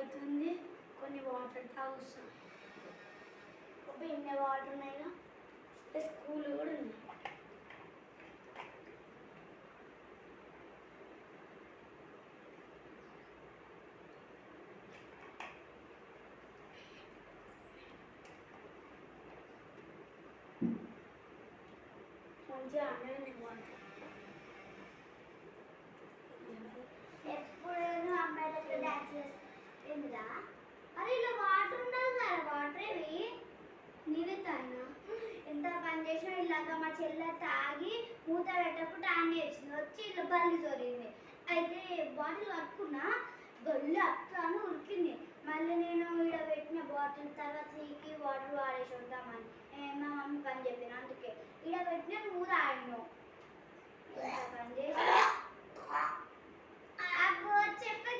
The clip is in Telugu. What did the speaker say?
అవుతుంది, కొన్ని వాటర్ తాగుస్తాం. ఒక ఎన్ని వాటర్ ఉన్నాయిగా, స్కూల్ కూడా ఉంది. మంచిగా అన్నీ వాటర్. ఎప్పుడు అమ్మాయిలతో డాన్స్ చేస్తుందిరా. అరే ఇలా వాటర్ ఉండాలి కదా, వాటర్ ఏవి నేనే తాగినా. ఎంత పని చేసినా ఇలాగ మా చెల్లె తాగి మూత పెట్టప్పుడు టాన్ చేసింది, వచ్చి ఇలా బల్లి చొరింది. అయితే బాటిల్ కట్టుకున్నా, గొల్లు అట్లాను ఉరికింది. మళ్ళీ నేను ఇక్కడ పెట్టిన బాటిల్ తర్వాత నీకు వాటర్ వాడేసి వద్దామని మా మమ్మీ పని చెప్పిన, అందుకే ఇక్కడ పెట్టిన నువ్వు తాగినావు. పని చేసి చెప్పి